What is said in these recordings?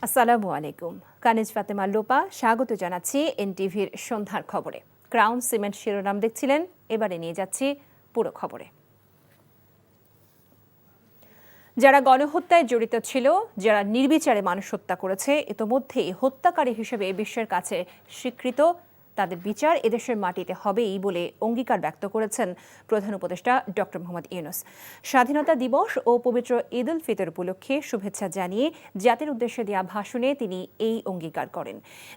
আসসালামু আলাইকুম। কানিজ ফাতেমা লোপা স্বাগত জানাচ্ছি এনটিভির সন্ধ্যার খবরে। ক্রাউন সিমেন্ট শিরোনাম দেখছিলেন, এবারে নিয়ে যাচ্ছি পুরো খবরে। যারা গণহত্যায় জড়িত ছিল, যারা নির্বিচারে মানুষ হত্যা করেছে, ইতোমধ্যেই হত্যাকারী হিসেবে বিশ্বের কাছে স্বীকৃত, তাদের বিচার এদেশের মাটিতে হবেই বলে অঙ্গীকার ব্যক্ত করেছেন প্রধান উপদেষ্টা ডক্টর মোহাম্মদ ইউনূস। স্বাধীনতা দিবস ও পবিত্র ঈদ উল ফিতর উপলক্ষে শুভেচ্ছা জানিয়ে জাতির উদ্দেশ্যে দেওয়া ভাষণে তিনি এই অঙ্গীকার করেন।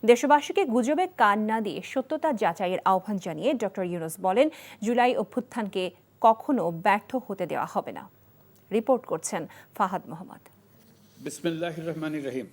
দেশবাসীকে গুজবে কান না দিয়ে সত্যতা যাচাইয়ের আহ্বান জানিয়ে ডক্টর ইউনূস বলেন, জুলাই অভ্যুত্থানকে কখনো ব্যর্থ হতে দেওয়া হবে না। রিপোর্ট করছেন ফাহাদ মোহাম্মদ। বিসমিল্লাহির রহমানির রহিম।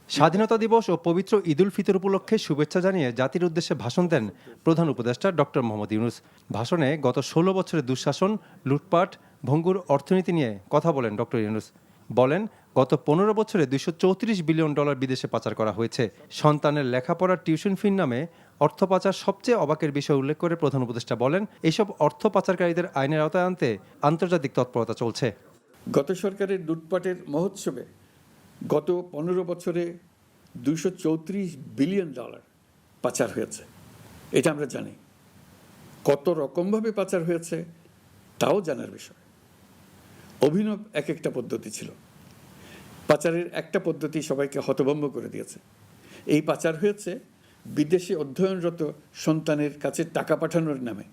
স্বাধীনতা দিবস ও পবিত্র ঈদ উল ফিতর উপলক্ষে শুভেচ্ছা জানিয়ে জাতির উদ্দেশ্যে ভাষণ দেন প্রধান উপদেষ্টা ডক্টর মোহাম্মদ ইউনূস। ভাষণে গত 16 বছরের দুঃশাসন, লুটপাট, ভঙ্গুর অর্থনীতি নিয়ে কথা বলেন ডক্টর ইউনূস। বলেন, গত 15 বছরে $234 বিলিয়ন বিদেশে পাচার করা হয়েছে। সন্তানের লেখাপড়ার টিউশন ফির নামে অর্থ পাচার সবচেয়ে অবাকের বিষয় উল্লেখ করে প্রধান উপদেষ্টা বলেন, এসব অর্থ পাচারকারীদের আইনের আওতায় আনতে আন্তর্জাতিক তৎপরতা চলছে। গত সরকারের লুটপাটের মহোৎসবে গত 15 বছরে $234 বিলিয়ন পাচার হয়েছে। এটা আমরা জানি। কত রকমভাবে পাচার হয়েছে তাও জানার বিষয়। অভিনব এক একটা পদ্ধতি ছিল। পাচারের একটা পদ্ধতি সবাইকে হতভম্ব করে দিয়েছে। এই পাচার হয়েছে বিদেশে অধ্যয়নরত সন্তানের কাছে টাকা পাঠানোর নামে।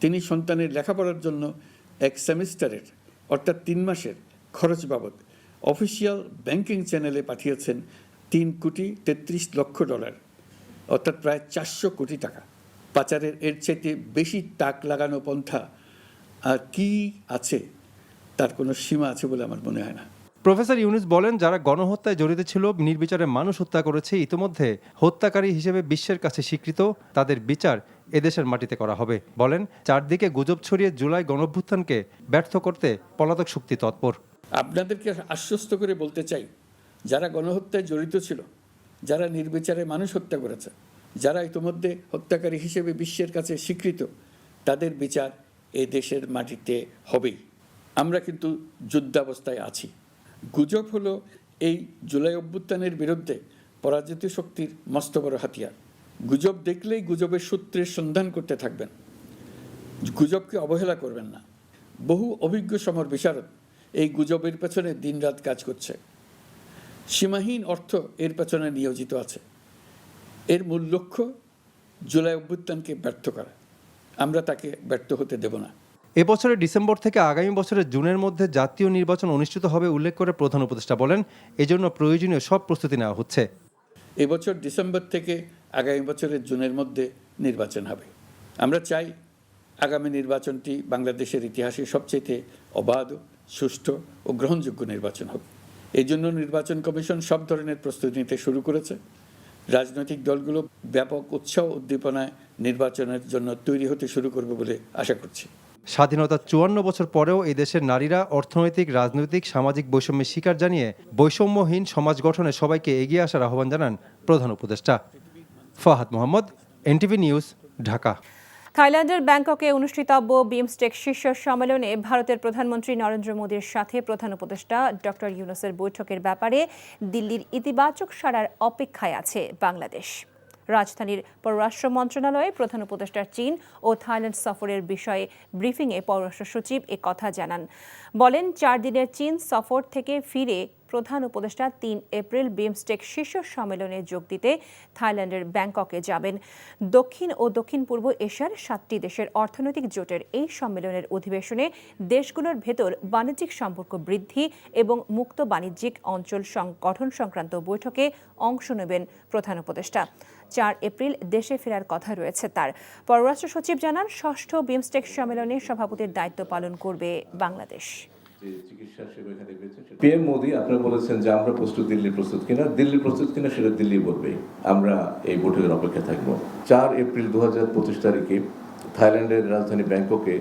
তিনি সন্তানের লেখাপড়ার জন্য এক সেমিস্টারের অর্থাৎ 3 মাসের খরচ বাবদ অফিসিয়াল ব্যাংকিং চ্যানেলে পাঠিয়েছেন $3,33,00,000, অর্থাৎ প্রায় 400 কোটি টাকা। পাচারের এর চাইতে বেশি তাক লাগানো পন্থা আর কি আছে, তার কোনো সীমা আছে বলে আমার মনে হয় না। প্রফেসর ইউনূস বলেন, যারা গণহত্যায় জড়িত ছিল, নির্বিচারে মানুষ হত্যা করেছে, ইতিমধ্যে হত্যাকারী হিসেবে বিশ্বের কাছে স্বীকৃত, তাদের বিচার এদেশের মাটিতে করা হবে। বলেন, চারদিকে গুজব ছড়িয়ে জুলাই গণঅভ্যুত্থানকে ব্যর্থ করতে পলাতক শক্তি তৎপর। আপনাদেরকে আশ্বস্ত করে বলতে চাই, যারা গণহত্যায় জড়িত ছিল, যারা নির্বিচারে মানুষ হত্যা করেছে, যারা ইতিমধ্যে হত্যাকারী হিসেবে বিশ্বের কাছে স্বীকৃত, তাদের বিচার এ দেশের মাটিতে হবেই। আমরা কিন্তু যুদ্ধাবস্থায় আছি। গুজব হলো এই জুলাই অভ্যুত্থানের বিরুদ্ধে পরাজিত শক্তির মস্ত বড় হাতিয়ার। গুজব দেখলেই গুজবের সূত্রের সন্ধান করতে থাকবেন, গুজবকে অবহেলা করবেন না। বহু অভিজ্ঞ সমর বিশারদ এই গুজবের পেছনে দিনরাত কাজ করছে। সীমাহীন অর্থ এর পেছনে নিয়োজিত আছে। এর মূল লক্ষ্য জুলাই অভ্যুত্থানকে ব্যর্থ করা। আমরা তাকে ব্যর্থ হতে দেব না। এবছরের ডিসেম্বর থেকে আগামী বছরের জুনের মধ্যে জাতীয় নির্বাচন অনুষ্ঠিত হবে উল্লেখ করে প্রধান উপদেষ্টা বলেন, এজন্য প্রয়োজনীয় সব প্রস্তুতি নেওয়া হচ্ছে। এবছর ডিসেম্বর থেকে আগামী বছরের জুনের মধ্যে নির্বাচন হবে। আমরা চাই আগামী নির্বাচনটি বাংলাদেশের ইতিহাসে সবচেয়ে অবাধ, সুষ্ঠু ও গ্রহণযোগ্য নির্বাচন হবে। এই জন্য নির্বাচন কমিশন সব ধরনের প্রস্তুতি নিতে শুরু করেছে। রাজনৈতিক দলগুলো ব্যাপক উৎসাহ উদ্দীপনায় নির্বাচনের জন্য তৈরি হতে শুরু করবে বলে আশা করছি। স্বাধীনতার 54 বছর পরেও এই দেশের নারীরা অর্থনৈতিক, রাজনৈতিক, সামাজিক বৈষম্যের শিকার জানিয়ে বৈষম্যহীন সমাজ গঠনে সবাইকে এগিয়ে আসার আহ্বান জানান প্রধান উপদেষ্টা। Fahad Mohammad, NTV news, Dhaka. থাইল্যান্ডের ব্যাংককে অনুষ্ঠিতব্য বিমস্টেক শীর্ষ সম্মেলনে ভারতের প্রধানমন্ত্রী নরেন্দ্র মোদীর সাথে প্রধান উপদেষ্টা ডক্টর ইউনূসের বৈঠকের ব্যাপারে দিল্লির ইতিবাচক সাড়ার অপেক্ষায় আছে বাংলাদেশ। রাজধানীর পররাষ্ট্র মন্ত্রণালয়ে প্রধান উপদেষ্টার চীন ও থাইল্যান্ড সফরের বিষয়ে ব্রিফিংয়ে পররাষ্ট্র সচিব কথা জানান। বলেন, 4 দিনের চীন সফর থেকে ফিরে প্রধান উপদেষ্টা 3 এপ্রিল বিমস্টেক শীর্ষ সম্মেলনে যোগ দিতে থাইল্যান্ডের ব্যাংককে যাবেন। দক্ষিণ ও দক্ষিণ পূর্ব এশিয়ার 7টি দেশের অর্থনৈতিক জোটের এই সম্মেলনের অধিবেশনে দেশগুলোর ভেতর বাণিজ্যিক সম্পর্ক বৃদ্ধি এবং মুক্ত বাণিজ্যিক অঞ্চল গঠন সংক্রান্ত বৈঠকে অংশ নেবেন প্রধান উপদেষ্টা। 4 এপ্রিল দেশে ফেরার কথা রয়েছে তার। পররাষ্ট্র সচিব জানান, 6ষ্ঠ বিমস্টেক সম্মেলনে সভাপতির দায়িত্ব পালন করবে বাংলাদেশ। পিএম মোদী আপনারা বলেছেন যে আমরা প্রস্তুত, দিল্লি প্রস্তুত কিনা, দিল্লি প্রস্তুত কিনা সেটা দিল্লি বলবে। আমরা এই বৈঠকের অপেক্ষা থাকবো। 4 এপ্রিল 2025 তারিখে থাইল্যান্ডের রাজধানী ব্যাংককে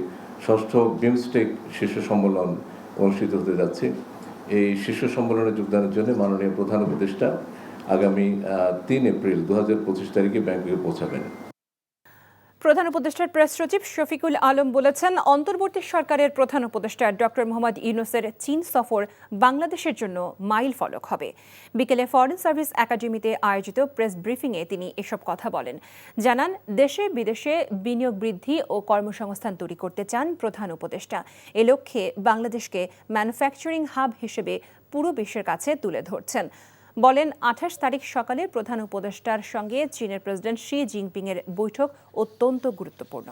6ষ্ঠ বিমস্টেক শীর্ষ সম্মেলন অনুষ্ঠিত হতে যাচ্ছে। এই শীর্ষ সম্মেলনে যোগদানের জন্য মাননীয় প্রধান উপদেষ্টা আগামী 3 এপ্রিল 2025 তারিখে ব্যাংককে পৌঁছাবেন। প্রধান উপদেষ্টার প্রেস সচিব শফিকুল আলম বলেছেন, অন্তর্বর্তী সরকারের প্রধান উপদেষ্টা ডক্টর মোহাম্মদ ইউনূসের চীন সফর বাংলাদেশের জন্য মাইল ফলক হবে। বিকেলে ফরেন সার্ভিস একাডেমিতে আয়োজিত প্রেস ব্রিফিংয়ে তিনি এসব কথা বলেন। জানান, দেশে বিদেশে বিনিয়োগ বৃদ্ধি ও কর্মসংস্থান তৈরি করতে চান প্রধান উপদেষ্টা। এ লক্ষ্যে বাংলাদেশকে ম্যানুফ্যাকচারিং হাব হিসেবে পুরো বিশ্বের কাছে তুলে ধরছেন। বলেন, ২৮ তারিখ সকালে প্রধান উপদেষ্টার সঙ্গে চীনের প্রেসিডেন্ট শি জিনপিংয়ের বৈঠক অত্যন্ত গুরুত্বপূর্ণ।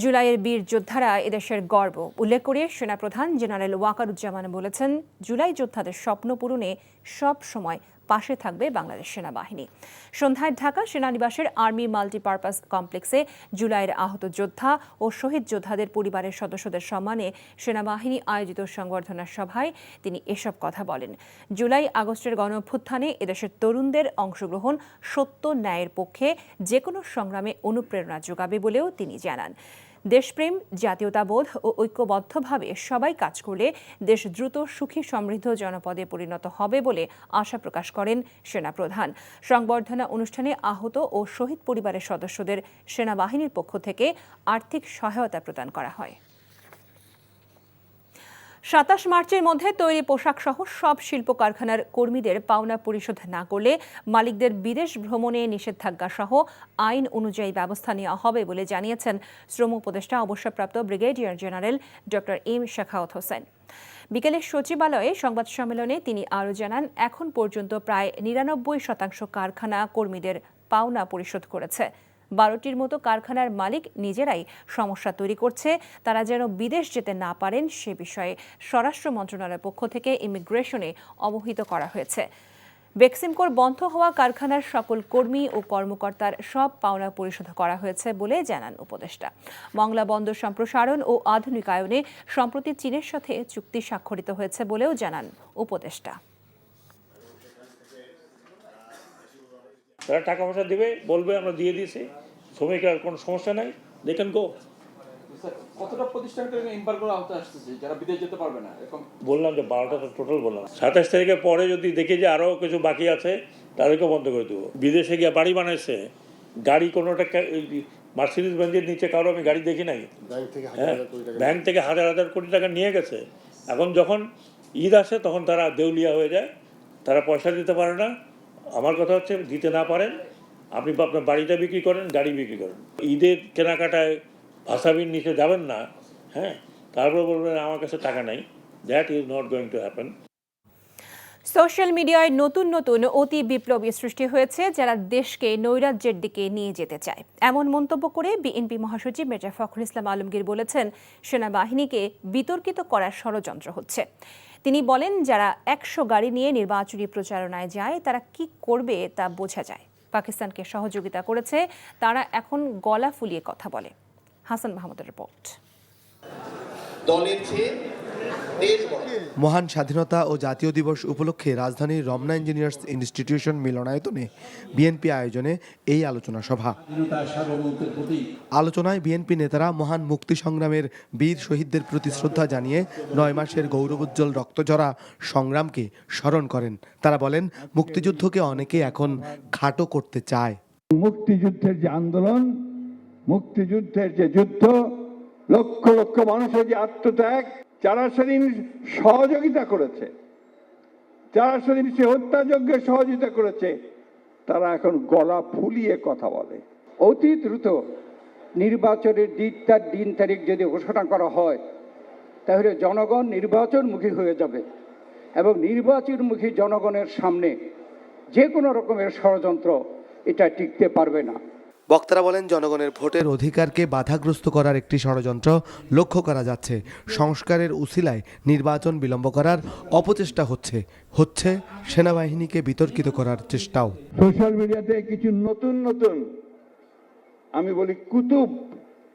জুলাইয়ের বীর যোদ্ধারা এদেশের গর্ব উল্লেখ করে সেনাপ্রধান জেনারেল ওয়াকারুজ্জামান বলেছেন, জুলাই যোদ্ধাদের স্বপ্ন পূরণে সব সময় পাশে থাকবে বাংলাদেশ সেনাবাহিনী। সন্ধ্যায় ঢাকা সেনানিবাসের আর্মি মাল্টিপারপাস কমপ্লেক্সে জুলাইয়ের আহত যোদ্ধা ও শহীদ যোদ্ধাদের পরিবারের সদস্যদের সম্মানে সেনাবাহিনী আয়োজিত সংবর্ধনা সভায় তিনি এসব কথা বলেন। জুলাই আগস্টের গণঅভ্যুত্থানে এদেশের তরুণদের অংশগ্রহণ সত্য ন্যায়ের পক্ষে যে কোনো সংগ্রামে অনুপ্রেরণা যোগাবে বলেও তিনি জানান। দেশপ্রেম, জাতীয়তাবোধ ও ঐক্যবদ্ধভাবে সবাই কাজ করলে দেশ দ্রুত সুখী সমৃদ্ধ জনপদে পরিণত হবে বলে আশা প্রকাশ করেন সেনাপ্রধান। সংবর্ধনা অনুষ্ঠানে আহত ও শহীদ পরিবারের সদস্যদের সেনাবাহিনীর পক্ষ থেকে আর্থিক সহায়তা প্রদান করা হয়। ২৭ মার্চের মধ্যে তৈরি পোশাক সহ সব শিল্প কারখানার কর্মীদের পাওনা পরিশোধ না করলে মালিকদের বিদেশ ভ্রমণে নিষেধাজ্ঞা সহ আইন অনুযায়ী ব্যবস্থা নেওয়া হবে বলে জানিয়েছেন শ্রম উপদেষ্টা অবসরপ্রাপ্ত brigadier general doctor M Sakhawat Hossain. বিকেলে সচিবালয়ে সংবাদ সম্মেলনে তিনি আরও জানান, এখন পর্যন্ত প্রায় ৯৯% কারখানা কর্মীদের পাওনা পরিশোধ করেছে। ১২টির মতো কারখানার মালিক নিজেরাই সমস্যা তৈরি করছে। তারা যেন বিদেশ যেতে না পারেন সে বিষয়ে স্বরাষ্ট্র মন্ত্রণালয়ের পক্ষ থেকে ইমিগ্রেশনে অবহিত করা হয়েছে। বেক্সিমকোর বন্ধ হওয়া কারখানার সকল কর্মী ও কর্মকর্তার সব পাওনা পরিশোধ করা হয়েছে বলে জানান উপদেষ্টা। মংলা বন্দর সম্প্রসারণ ও আধুনিকায়নে সম্প্রতি চীনের সাথে চুক্তি স্বাক্ষরিত হয়েছে বলেও জানান উপদেষ্টা। তারা টাকা পয়সা দেবে, বলবে আমরা দিয়ে দিয়েছি, শ্রমিকের কোনো সমস্যা নাই, দেখেন গো। কতটা প্রতিষ্ঠানকে এমবার্গোর আওতায় আসতেছে যারা বিদেশ যেতে পারবে না? এরকম বললাম যে 12টা তো টোটাল বললাম। 27 তারিখের পরে যদি দেখি যে আরও কিছু বাকি আছে তাদেরকে বন্ধ করে দেবো। বিদেশে গিয়ে বাড়ি বানাইছে, গাড়ি কোনোটা মার্সিডিজ বেঞ্জের নিচে কারো আমি গাড়ি দেখি নাই। হ্যাঁ, ব্যাংক থেকে হাজার হাজার কোটি টাকা নিয়ে গেছে। এখন যখন ঈদ আসে তখন তারা দেউলিয়া হয়ে যায়, তারা পয়সা দিতে পারে না। আমার কথা হচ্ছে, দিতে না পারেন আপনি আপনার বাড়িটা বিক্রি করেন, গাড়ি বিক্রি করেন। ঈদের কেনাকাটায় ভাষাবির নিচে যাবেন না, হ্যাঁ, তারপর বলবেন আমার কাছে টাকা নাই। That is not going to happen. Social মিডিয়ায় নতুন নতুন অতি বিপ্লবী সৃষ্টি হয়েছে যারা দেশকে নৈরাজ্যের দিকে নিয়ে যেতে চায়। এমন মন্তব্য করে বিএনপি মহাসচিব মির্জা ফখরুল ইসলাম আলমগীর বলেছেন, সেনাবাহিনীকে বিতর্কিত করার ষড়যন্ত্র হচ্ছে। তিনি বলেন, যারা ১০০ গাড়ি নিয়ে নির্বাচনী প্রচারণায় যায় তারা কি করবে তা বোঝা যায়। পাকিস্তানকে সহযোগিতা করেছে, তারা এখন গলা ফুলিয়ে কথা বলে। হাসান মাহমুদের রিপোর্ট। দলের চেয়ে দেশ বড়। মহান স্বাধীনতা ও জাতীয় দিবস উপলক্ষে রাজধানীর রমনা ইঞ্জিনিয়ার্স ইনস্টিটিউশন মিলনায়তনে বিএনপি আয়োজনে এই আলোচনা সভা। আলোচনায় বিএনপি নেতারা মহান মুক্তি সংগ্রামের বীর শহীদদের প্রতি শ্রদ্ধা জানিয়ে ৯ মাসের গৌরবোজ্জ্বল রক্তঝরা সংগ্রামকে স্মরণ করেন। তারা বলেন, মুক্তিযুদ্ধকে অনেকে এখন খাটো করতে চায়। মুক্তিযুদ্ধের যে আন্দোলন, মুক্তিযুদ্ধের যে যুদ্ধ, লক্ষ লক্ষ মানুষের যে আত্মত্যাগ, যারা সেদিন সহযোগিতা করেছে, যারা সেদিন সে হত্যাযজ্ঞে সহযোগিতা করেছে, তারা এখন গলা ফুলিয়ে কথা বলে। অতি দ্রুত নির্বাচনের দিন তারিখ যদি ঘোষণা করা হয় তাহলে জনগণ নির্বাচনমুখী হয়ে যাবে এবং নির্বাচনমুখী জনগণের সামনে যে কোনো রকমের ষড়যন্ত্র এটা টিকতে পারবে না। বক্তারা বলেন, জনগণের ভোটের অধিকারকে বাধাগ্রস্ত করার একটি ষড়যন্ত্র লক্ষ্য করা যাচ্ছে। সংস্কারের উছিলায় নির্বাচন বিলম্ব করার অপচেষ্টা হচ্ছে সেনাবাহিনীকে বিতর্কিত করার চেষ্টাও। সোশ্যাল মিডিয়াতে কিছু নতুন নতুন আমি বলি কুতুব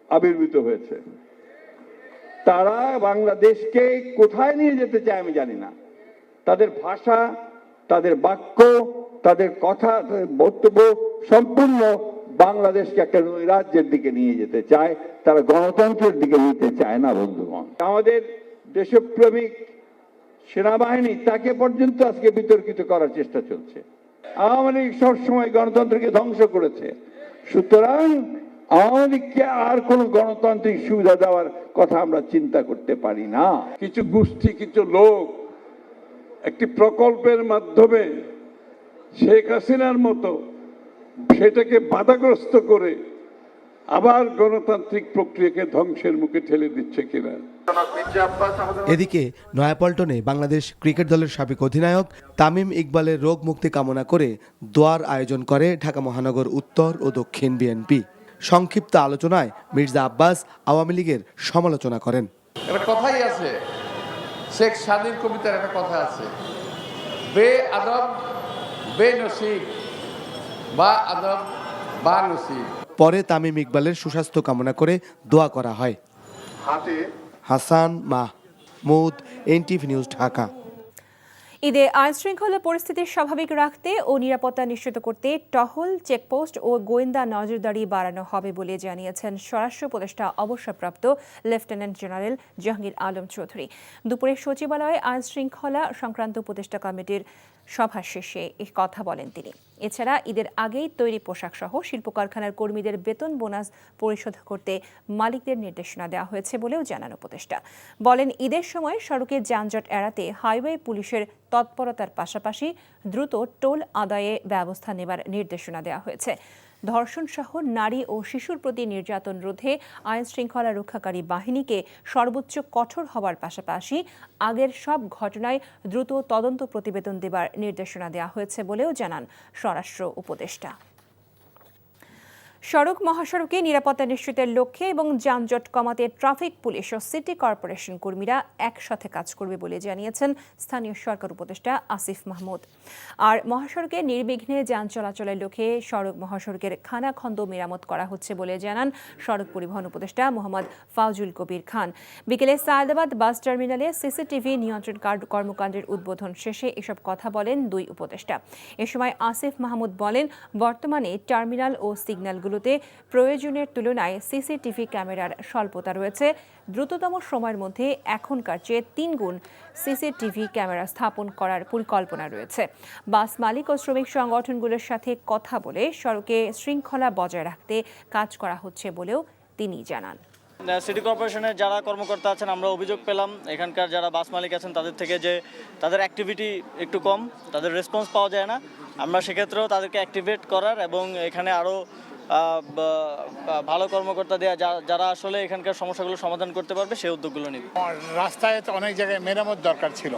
আবির্ভূত হয়েছে। তারা বাংলাদেশকে কোথায় নিয়ে যেতে চায় আমি জানি না। তাদের ভাষা, তাদের বাক্য, তাদের কথা, তাদের বক্তব্য সম্পূর্ণ বাংলাদেশকে একটা রাজ্যের দিকে নিয়ে যেতে চায়। তারা গণতন্ত্রের দিকে নিতে চায় না বন্ধুগণ। আমাদের দেশপ্রেমিক সেনাবাহিনী, তাকে পর্যন্ত আজকে বিতর্কিত করার চেষ্টা চলছে। আওয়ামী লীগ সবসময় গণতন্ত্রকে ধ্বংস করেছে, সুতরাং আওয়ামী লীগকে আর কোনো গণতান্ত্রিক সুবিধা দেওয়ার কথা আমরা চিন্তা করতে পারি না। কিছু গোষ্ঠী, কিছু লোক একটি প্রকল্পের মাধ্যমে শেখ হাসিনার মতো সেটাকে বাধাগ্রস্ত করে আবার গণতান্ত্রিক প্রক্রিয়াকে ধ্বংসের মুখে ঠেলে দিচ্ছে কিনা। এদিকে নয়াপল্টনে বাংলাদেশ ক্রিকেট দলের সাবেক অধিনায়ক তামিম ইকবালের রোগ মুক্তি কামনা করে দোয়ার আয়োজন করে ঢাকা মহানগর উত্তর ও দক্ষিণ বিএনপি। সংক্ষিপ্ত আলোচনায় মির্জা আব্বাস আওয়ামী লীগের সমালোচনা করেন। একটা কথাই আছে, শেখ স্বাধীন কবিতার একটা কথা আছে, বে আদব বে নসিব বা আদব বা নসিব। পরে তামিম ইকবালের সুস্বাস্থ্য কামনা করে দোয়া করা হয়। Hasan Mahmud, NTV news, Dhaka. ঈদে আইনশৃঙ্খলা পরিস্থিতি স্বাভাবিক রাখতে ও নিরাপত্তা নিশ্চিত করতে টহল, চেকপোস্ট ও গোয়েন্দা নজরদারি বাড়ানো হবে বলে জানিয়েছেন স্বরাষ্ট্র উপদেষ্টা অবসরপ্রাপ্ত লেফটেন্যান্ট জেনারেল জাহাঙ্গীর আলম চৌধুরী। দুপুরে সচিবালয়ে আইনশৃঙ্খলা সংক্রান্ত উপদেষ্টা কমিটির সভা শেষে এই কথা বলেন তিনি। এছাড়া ঈদের আগেই তৈরি পোশাক সহ শিল্প কারখানার কর্মীদের বেতন বোনাস পরিশোধ করতে মালিকদের নির্দেশনা দেওয়া হয়েছে বলেও জানান উপদেষ্টা। বলেন, ঈদের সময় সড়কে যানজট এড়াতে হাইওয়ে পুলিশের তৎপরতার পাশাপাশি দ্রুত টোল আদায়ে ব্যবস্থা নেবার নির্দেশনা দেওয়া হয়েছে। ধর্ষণ সহ নারী ও শিশুর প্রতি নির্যাতন রোধে আইন শৃঙ্খলা রক্ষাকারী বাহিনীকে সর্বোচ্চ কঠোর হওয়ার পাশাপাশি আগের সব ঘটনায় দ্রুত তদন্ত প্রতিবেদন দেবার নির্দেশনা দেওয়া হয়েছে বলেও জানান স্বরাষ্ট্র উপদেষ্টা। সড়ক মহাসড়কে নিরাপত্তা নিশ্চিতের লক্ষ্যে এবং যানজট কমাতে ট্রাফিক পুলিশ ও সিটি কর্পোরেশন কর্মীরা একসাথে কাজ করবে বলে জানিয়েছেন স্থানীয় সরকার উপদেষ্টা আসিফ মাহমুদ। আর মহাসড়কে নির্বিঘ্নে যান চলাচলের লক্ষ্যে সড়ক মহাসড়কের খানাখন্দ মেরামত করা হচ্ছে বলে জানান সড়ক পরিবহন উপদেষ্টা মোহাম্মদ ফাউজুল কবির খান। বিকেলে সায়েদাবাদ বাস টার্মিনালে সিসিটিভি নিয়ন্ত্রণ কর্মকাণ্ডের উদ্বোধন শেষে এসব কথা বলেন দুই উপদেষ্টা। এ সময় আসিফ মাহমুদ বলেন, বর্তমানে টার্মিনাল ও সিগন্যালগুলোতে প্রয়োজনের তুলনায় সিসিটিভি ক্যামেরার স্বল্পতা রয়েছে। দ্রুততম সময়ের মধ্যে এখনকার চেয়ে 3 গুণ সিসিটিভি ক্যামেরা স্থাপন করার পরিকল্পনা রয়েছে। বাস মালিক ও শ্রমিক সংগঠনগুলোর সাথে কথা বলে সড়কে শৃঙ্খলা বজায় রাখতে কাজ করা হচ্ছে বলেও তিনি জানান। সিটি কর্পোরেশনের যারা কর্মকর্তা আছেন, আমরা অভিযোগ পেলাম এখানকার যারা বাস মালিক আছেন তাদের থেকে যে তাদের অ্যাক্টিভিটি একটু কম, তাদের রেসপন্স পাওয়া যায় না। আমরা সেক্ষেত্রেও তাদেরকে অ্যাক্টিভেট করার এবং এখানে আরও ভালো কর্মকর্তা দেওয়া যারা আসলে এখানকার সমস্যাগুলো সমাধান করতে পারবে সেই উদ্যোগগুলো নিব। রাস্তায় তো অনেক জায়গায় মেরামত দরকার ছিল,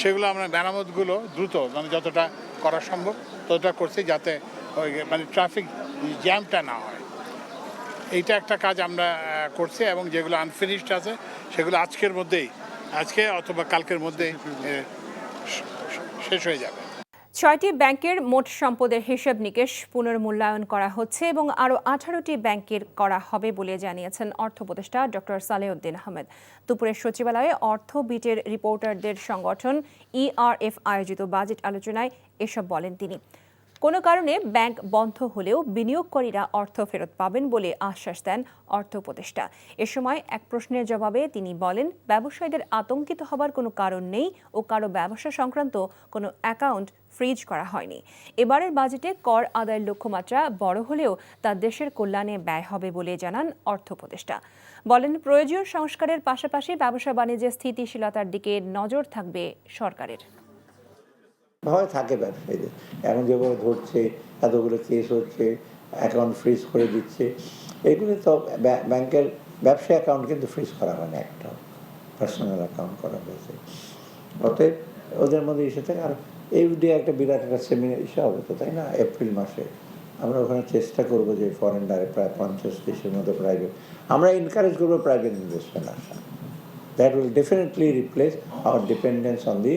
সেগুলো আমরা মেরামতগুলো দ্রুত যতটা করা সম্ভব ততটা করছি, যাতে ট্রাফিক জ্যামটা না হয়। এইটা একটা কাজ আমরা করছি এবং যেগুলো আনফিনিশড আছে সেগুলো আজকে অথবা কালকের মধ্যে শেষ হয়ে যাবে। 6টি ব্যাংকের মোট সম্পদের হিসাব নিকেশ পুনর্মূল্যায়ন করা হচ্ছে এবং আরও 18টি ব্যাংকের করা হবে বলে জানিয়েছেন অর্থ উপদেষ্টা ডক্টর সালেউদ্দিন আহমেদ। দুপুরে সচিবালয়ে অর্থ বিটের রিপোর্টারদের সংগঠন ERF আয়োজিত বাজেট আলোচনায় এসব বলেন তিনি। কোনো কারণে ব্যাংক বন্ধ হলেও বিনিয়োগকারীরা অর্থ ফেরত পাবেন বলে আশ্বাস দেন অর্থ উপদেষ্টা। এ সময় এক প্রশ্নের জবাবে তিনি বলেন, ব্যবসায়ীদের আতঙ্কিত হবার কোনো কারণ নেই ও কারো ব্যবসা সংক্রান্ত কোনো অ্যাকাউন্ট ফ্রিজ করা হয়নি। এবারের বাজেটে কর আদায়ের লক্ষ্যমাত্রা বড় হলেও তা দেশের কল্যাণে ব্যয় হবে বলে জানান অর্থ উপদেষ্টা। বলেন, প্রয়োজনীয় সংস্কারের পাশাপাশি ব্যবসা বাণিজ্যের স্থিতিশীলতার দিকে নজর থাকবে সরকারের। ভয় থাকে ব্যবসায়ীদের, এখন যেভাবে ধরছে, এতগুলো কেস হচ্ছে, অ্যাকাউন্ট ফ্রিজ করে দিচ্ছে, এগুলো তো ব্যাংকের ব্যবসা অ্যাকাউন্ট কিন্তু ফ্রিজ করা হয় না, একটা পার্সোনাল অ্যাকাউন্ট করা হয়েছে। অতএব ওদের মধ্যে এসে থাকে। আর এফডি একটা বিরাট একটা সেমিনার এসে হবে তো, তাই না? এপ্রিল মাসে আমরা ওখানে চেষ্টা করবো যে ফরেন ডাইরেক্ট প্রায় 50 দেশের মধ্যে প্রাইভেট, আমরা এনকারেজ করবো প্রাইভেট ইনভেস্টমেন্ট আসা। That will definitely replace our dependence on the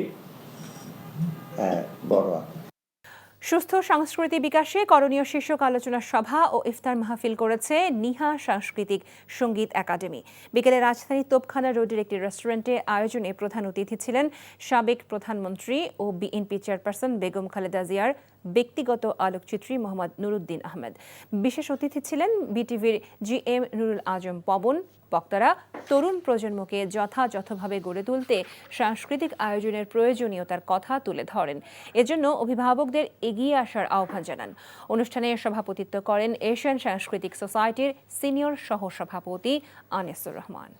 সুস্থ সংস্কৃতি বিকাশে করণীয় শীর্ষক আলোচনা সভা ও ইফতার মাহফিল করেছে নিহা সাংস্কৃতিক সঙ্গীত একাডেমি। বিকেলে রাজধানীর তোপখানা রোডের একটি রেস্টুরেন্টে আয়োজনে প্রধান অতিথি ছিলেন সাবেক প্রধানমন্ত্রী ও বিএনপি চেয়ারপারসন বেগম খালেদা জিয়ার ব্যক্তিগত আলোকচিত্রী মোহাম্মদ নুরুদ্দিন আহমেদ। বিশেষ অতিথি ছিলেন বিটিভির GM নুরুল আজম পবন। বক্তারা তরুণ প্রজন্মকে যথাযথভাবে গড়ে তুলতে সাংস্কৃতিক আয়োজনের প্রয়োজনীয়তার কথা তুলে ধরেন। এজন্য অভিভাবকদের এগিয়ে আসার আহ্বান জানান। অনুষ্ঠানে সভাপতিত্ব করেন এশিয়ান সাংস্কৃতিক সোসাইটির সিনিয়র সহ-সভাপতি আনিসুর রহমান।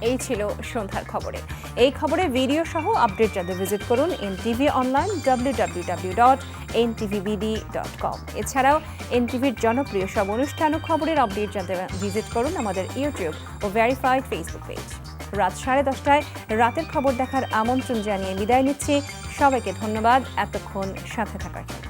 এই ছিল সন্ধ্যার খবরে। এই খবরে ভিডিও সহ আপডেট জানতে ভিজিট করুন NTV অনলাইন www.ntvbd.com। এছাড়াও NTVর জনপ্রিয় সব অনুষ্ঠান ও খবরের আপডেট জানতে ভিজিট করুন আমাদের ইউটিউব ও ভেরিফাইড ফেসবুক পেজ। রাত 10:30টায় রাতের খবর দেখার আমন্ত্রণ জানিয়ে বিদায় নিচ্ছি। সবাইকে ধন্যবাদ এতক্ষণ সাথে থাকার জন্য।